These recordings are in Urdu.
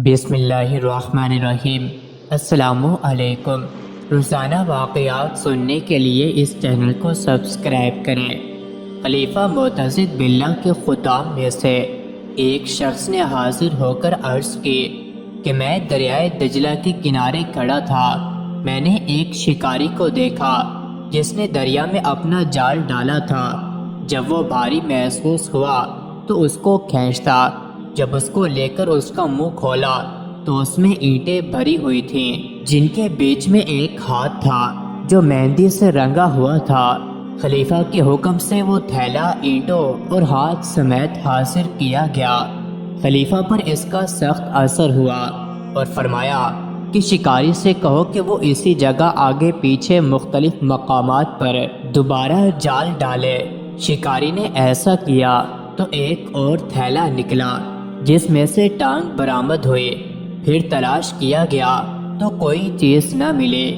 بسم اللہ الرحمن الرحیم۔ السلام علیکم۔ روزانہ واقعات سننے کے لیے اس چینل کو سبسکرائب کریں۔ خلیفہ معتضد باللہ کے خطاب میں سے ایک شخص نے حاضر ہو کر عرض کی کہ میں دریائے دجلہ کے کنارے کھڑا تھا۔ میں نے ایک شکاری کو دیکھا جس نے دریا میں اپنا جال ڈالا تھا۔ جب وہ بھاری محسوس ہوا تو اس کو کھینچتا۔ جب اس کو لے کر اس کا منہ کھولا تو اس میں اینٹیں بھری ہوئی تھیں جن کے بیچ میں ایک ہاتھ تھا جو مہندی سے رنگا ہوا تھا۔ خلیفہ کے حکم سے وہ تھیلا اینٹوں اور ہاتھ سمیت حاضر کیا گیا۔ خلیفہ پر اس کا سخت اثر ہوا اور فرمایا کہ شکاری سے کہو کہ وہ اسی جگہ آگے پیچھے مختلف مقامات پر دوبارہ جال ڈالے۔ شکاری نے ایسا کیا تو ایک اور تھیلا نکلا جس میں سے ٹانگ برآمد ہوئی۔ پھر تلاش کیا گیا تو کوئی چیز نہ ملی۔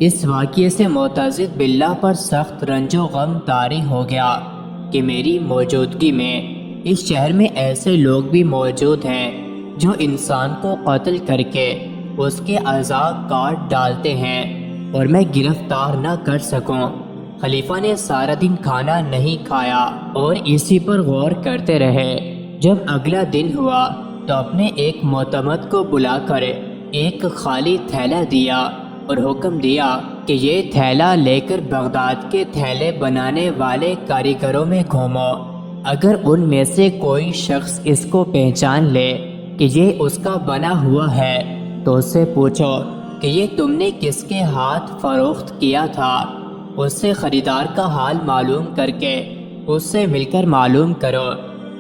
اس واقعے سے معتضد باللہ پر سخت رنج و غم طاری ہو گیا کہ میری موجودگی میں اس شہر میں ایسے لوگ بھی موجود ہیں جو انسان کو قتل کر کے اس کے اعضاء کاٹ ڈالتے ہیں اور میں گرفتار نہ کر سکوں۔ خلیفہ نے سارا دن کھانا نہیں کھایا اور اسی پر غور کرتے رہے۔ جب اگلا دن ہوا تو اپنے ایک معتمد کو بلا کر ایک خالی تھیلا دیا اور حکم دیا کہ یہ تھیلا لے کر بغداد کے تھیلے بنانے والے کاریگروں میں گھومو۔ اگر ان میں سے کوئی شخص اس کو پہچان لے کہ یہ اس کا بنا ہوا ہے تو اس سے پوچھو کہ یہ تم نے کس کے ہاتھ فروخت کیا تھا۔ اس سے خریدار کا حال معلوم کر کے اس سے مل کر معلوم کرو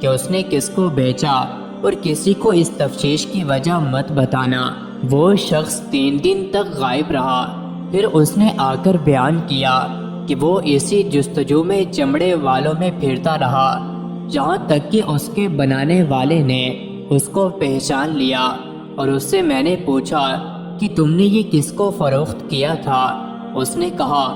کہ اس نے کس کو بیچا اور کسی کو اس تفتیش کی وجہ مت بتانا۔ وہ شخص 3 دن تک غائب رہا۔ پھر اس نے آ کر بیان کیا کہ وہ اسی جستجو میں چمڑے والوں میں پھرتا رہا جہاں تک کہ اس کے بنانے والے نے اس کو پہچان لیا اور اس سے میں نے پوچھا کہ تم نے یہ کس کو فروخت کیا تھا۔ اس نے کہا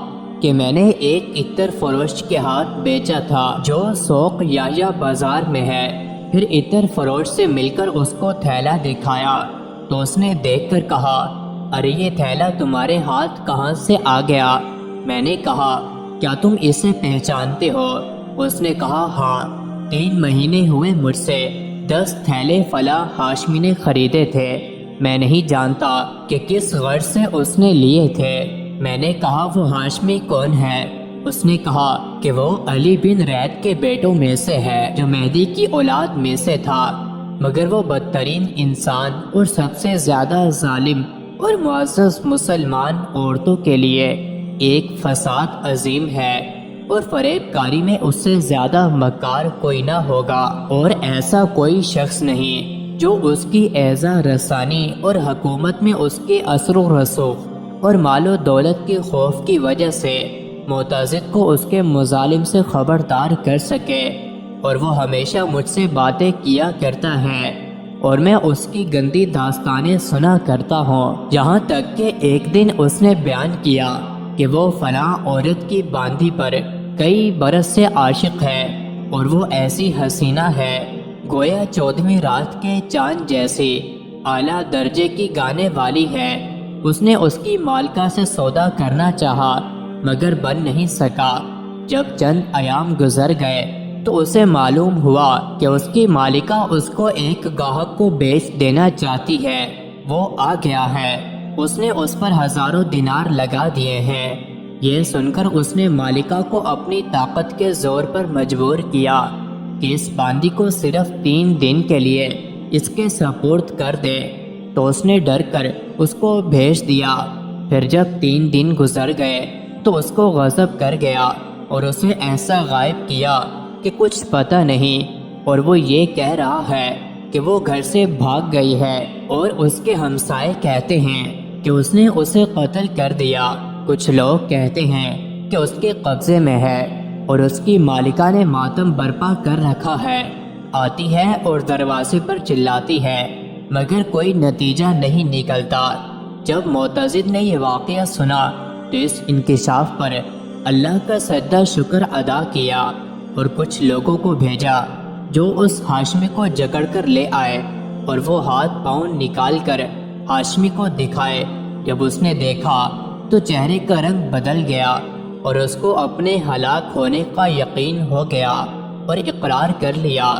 کہ میں نے ایک عطر فروش کے ہاتھ بیچا تھا جو سوق یا بازار میں ہے۔ پھر عطر فروش سے مل کر اس کو تھیلا دکھایا تو اس نے دیکھ کر کہا ارے یہ تھیلا تمہارے ہاتھ کہاں سے آ گیا؟ میں نے کہا کیا تم اسے پہچانتے ہو؟ اس نے کہا ہاں، 3 مہینے ہوئے مجھ سے 10 تھیلے فلاں ہاشمی نے خریدے تھے۔ میں نہیں جانتا کہ کس غرض سے اس نے لیے تھے۔ میں نے کہا وہ ہاشمی کون ہے؟ اس نے کہا کہ وہ علی بن ریت کے بیٹوں میں سے ہے جو مہدی کی اولاد میں سے تھا، مگر وہ بدترین انسان اور سب سے زیادہ ظالم اور معزز مسلمان عورتوں کے لیے ایک فساد عظیم ہے، اور فریب کاری میں اس سے زیادہ مکار کوئی نہ ہوگا، اور ایسا کوئی شخص نہیں جو اس کی اعزا رسانی اور حکومت میں اس کے اثر و رسوخ اور مال و دولت کے خوف کی وجہ سے معتضد کو اس کے مظالم سے خبردار کر سکے۔ اور وہ ہمیشہ مجھ سے باتیں کیا کرتا ہے اور میں اس کی گندی داستانیں سنا کرتا ہوں، جہاں تک کہ ایک دن اس نے بیان کیا کہ وہ فلاں عورت کی باندھی پر کئی برس سے عاشق ہے اور وہ ایسی حسینہ ہے گویا 14ویں رات کے چاند جیسی اعلیٰ درجے کی گانے والی ہے۔ اس نے اس کی مالکہ سے سودا کرنا چاہا مگر بن نہیں سکا۔ جب چند ایام گزر گئے تو اسے معلوم ہوا کہ اس کی مالکہ اس کو ایک گاہک کو بیچ دینا چاہتی ہے۔ وہ آ گیا ہے، اس نے اس پر ہزاروں دینار لگا دیے ہیں۔ یہ سن کر اس نے مالکہ کو اپنی طاقت کے زور پر مجبور کیا کہ اس باندی کو صرف 3 دن کے لیے اس کے سپرد کر دے، تو اس نے ڈر کر اس کو بھیج دیا۔ پھر جب 3 دن گزر گئے تو اس کو غضب کر گیا اور اسے ایسا غائب کیا کہ کچھ پتہ نہیں، اور وہ یہ کہہ رہا ہے کہ وہ گھر سے بھاگ گئی ہے، اور اس کے ہمسائے کہتے ہیں کہ اس نے اسے قتل کر دیا۔ کچھ لوگ کہتے ہیں کہ اس کے قبضے میں ہے اور اس کی مالکہ نے ماتم برپا کر رکھا ہے۔ آتی ہے اور دروازے پر چلاتی ہے مگر کوئی نتیجہ نہیں نکلتا۔ جب معتضد نے یہ واقعہ سنا تو اس انکشاف پر اللہ کا سجدہ شکر ادا کیا اور کچھ لوگوں کو بھیجا جو اس ہاشمی کو جکڑ کر لے آئے اور وہ ہاتھ پاؤں نکال کر ہاشمی کو دکھائے۔ جب اس نے دیکھا تو چہرے کا رنگ بدل گیا اور اس کو اپنے ہلاک ہونے کا یقین ہو گیا اور اقرار کر لیا۔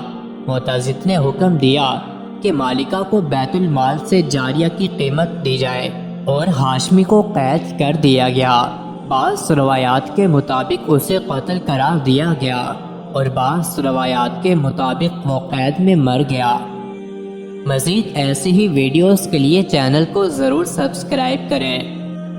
معتضد نے حکم دیا کہ مالکہ کو بیت المال سے جاریہ کی قیمت دی جائے اور ہاشمی کو قید کر دیا گیا۔ بعض روایات کے مطابق اسے قتل قرار دیا گیا اور بعض روایات کے مطابق وہ قید میں مر گیا۔ مزید ایسی ہی ویڈیوز کے لیے چینل کو ضرور سبسکرائب کریں۔